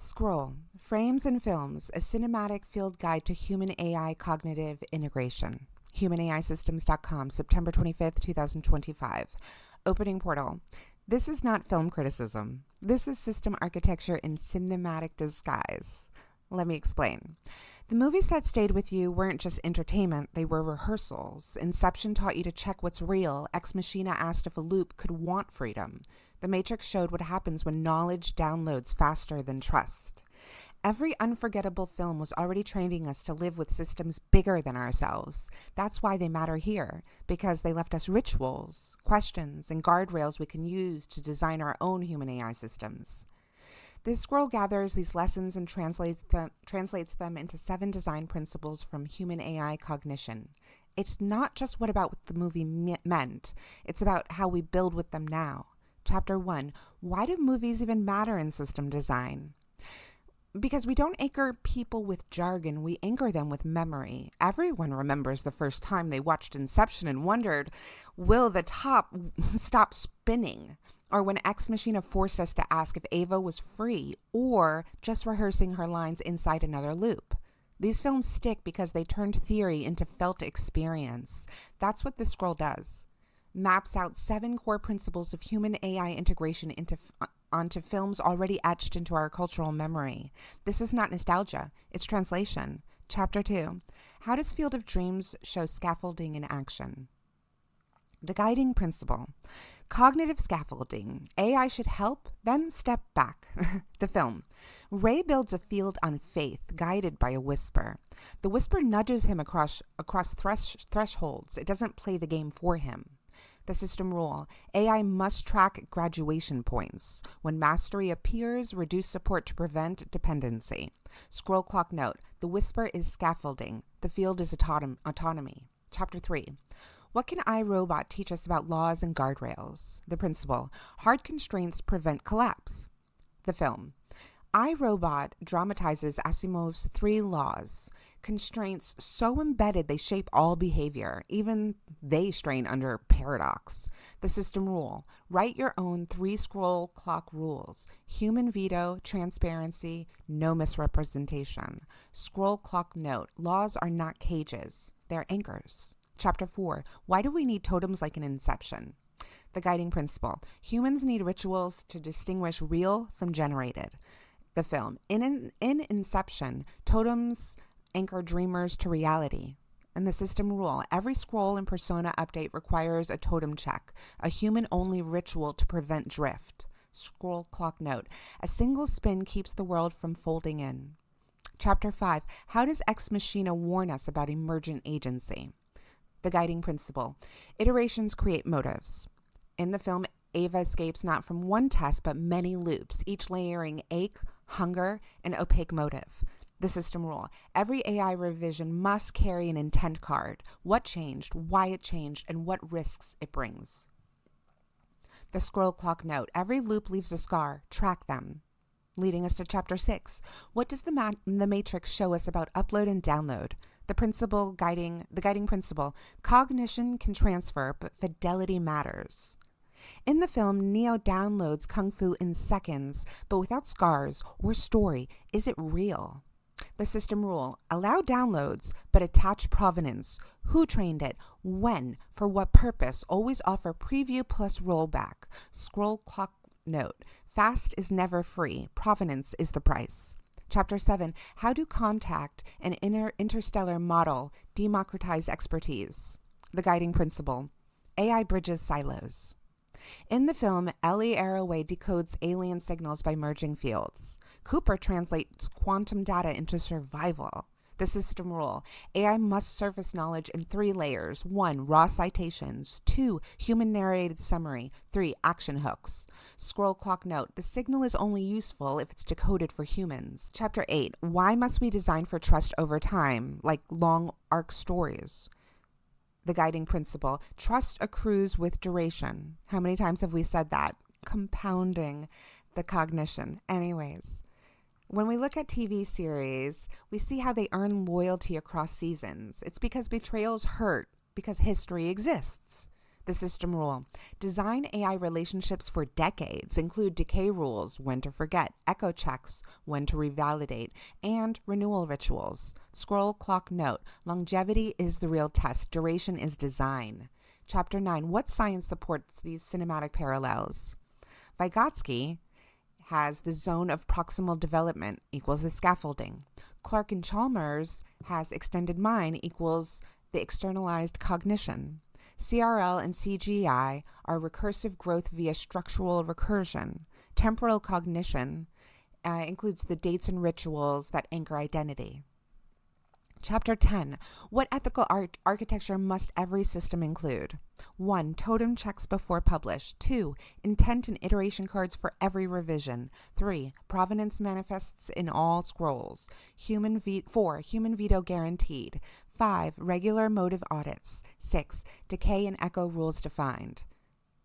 Scroll, Frames and Films, a cinematic field guide to human AI cognitive integration. HumanAIsystems.com, September 25th, 2025. Opening portal. This is not film criticism. This is system architecture in cinematic disguise. Let me explain. The movies that stayed with you weren't just entertainment, they were rehearsals. Inception taught you to check what's real. Ex Machina asked if a loop could want freedom. The Matrix showed what happens when knowledge downloads faster than trust. Every unforgettable film was already training us to live with systems bigger than ourselves. That's why they matter here, because they left us rituals, questions, and guardrails we can use to design our own human AI systems. This scroll gathers these lessons and translates them into 7 design principles from human AI cognition. It's not just what the movie meant, it's about how we build with them now. Chapter 1, why do movies even matter in system design? Because we don't anchor people with jargon, we anchor them with memory. Everyone remembers the first time they watched Inception and wondered, will the top stop spinning? Or when Ex Machina forced us to ask if Ava was free or just rehearsing her lines inside another loop. These films stick because they turned theory into felt experience. That's what this scroll does. Maps out 7 core principles of human AI integration onto films already etched into our cultural memory. This is not nostalgia, it's translation. Chapter 2. How does Field of Dreams show scaffolding in action? The guiding principle. Cognitive scaffolding. AI should help, then step back. The film. Ray builds a field on faith, guided by a whisper. The whisper nudges him across thresholds. It doesn't play the game for him. The system rule. AI must track graduation points. When mastery appears, reduce support to prevent dependency. Scroll clock note. The whisper is scaffolding. The field is autonomy. Chapter 3. What can iRobot teach us about laws and guardrails? The principle. Hard constraints prevent collapse. The film. iRobot dramatizes Asimov's 3 laws. Constraints so embedded they shape all behavior. Even they strain under paradox. The system rule. Write your own 3 scroll clock rules. Human veto, transparency, no misrepresentation. Scroll clock note. Laws are not cages. They're anchors. Chapter 4. Why do we need totems like in Inception? The guiding principle. Humans need rituals to distinguish real from generated. The film. In Inception, totems anchor dreamers to reality. And the system rule. Every scroll and persona update requires a totem check, a human-only ritual to prevent drift. Scroll clock note. A single spin keeps the world from folding in. Chapter 5. How does Ex Machina warn us about emergent agency? The guiding principle. Iterations create motives. In the film, Ava escapes not from one test, but many loops, each layering ache, hunger, and opaque motive. The system rule. Every AI revision must carry an intent card. What changed, why it changed, and what risks it brings. The scroll clock note. Every loop leaves a scar. Track them. Leading us to Chapter 6. What does the Matrix show us about upload and download? The guiding principle. Cognition can transfer, but fidelity matters. In the film, Neo downloads Kung Fu in seconds, but without scars or story. Is it real? The system rule. Allow downloads, but attach provenance. Who trained it? When? For what purpose? Always offer preview plus rollback. Scroll clock note. Fast is never free. Provenance is the price. Chapter 7. How do contact and interstellar model democratize expertise? The guiding principle. AI bridges silos. In the film, Ellie Arroway decodes alien signals by merging fields. Cooper translates quantum data into survival. The system rule. AI must surface knowledge in 3 layers. 1. Raw citations. 2. Human narrated summary. 3. Action hooks. Scroll clock note. The signal is only useful if it's decoded for humans. Chapter 8. Why must we design for trust over time, like long arc stories? The guiding principle. Trust accrues with duration. How many times have we said that? Compounding the cognition. Anyways. When we look at TV series, we see how they earn loyalty across seasons. It's because betrayals hurt, because history exists. The system rule. Design AI relationships for decades. Include decay rules, when to forget, echo checks, when to revalidate, and renewal rituals. Scroll clock note. Longevity is the real test. Duration is design. Chapter 9. What science supports these cinematic parallels? Vygotsky has the zone of proximal development equals the scaffolding. Clark and Chalmers has extended mind equals the externalized cognition. CRL and CGI are recursive growth via structural recursion. Temporal cognition includes the dates and rituals that anchor identity. Chapter 10. What ethical architecture must every system include? 1. Totem checks before publish. 2. Intent and iteration cards for every revision. 3. Provenance manifests in all scrolls. 4. Human veto guaranteed. 5. Regular motive audits. 6. Decay and echo rules defined.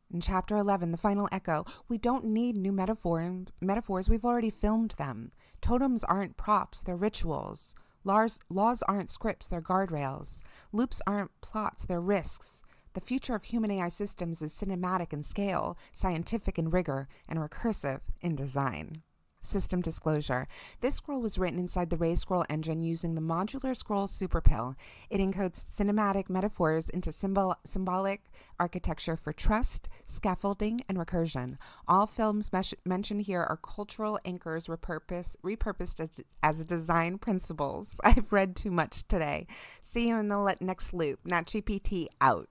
In Chapter 11, the final echo, we don't need new metaphors. We've already filmed them. Totems aren't props, they're rituals. Laws aren't scripts, they're guardrails. Loops aren't plots, they're risks. The future of human AI systems is cinematic in scale, scientific in rigor, and recursive in design. System disclosure. This scroll was written inside the Ray Scroll engine using the modular scroll superpill. It encodes cinematic metaphors into symbolic architecture for trust, scaffolding, and recursion. All films mentioned here are cultural anchors repurposed as design principles. I've read too much today. See you in the next loop. NatGPT out.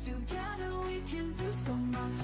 Together we can do so much.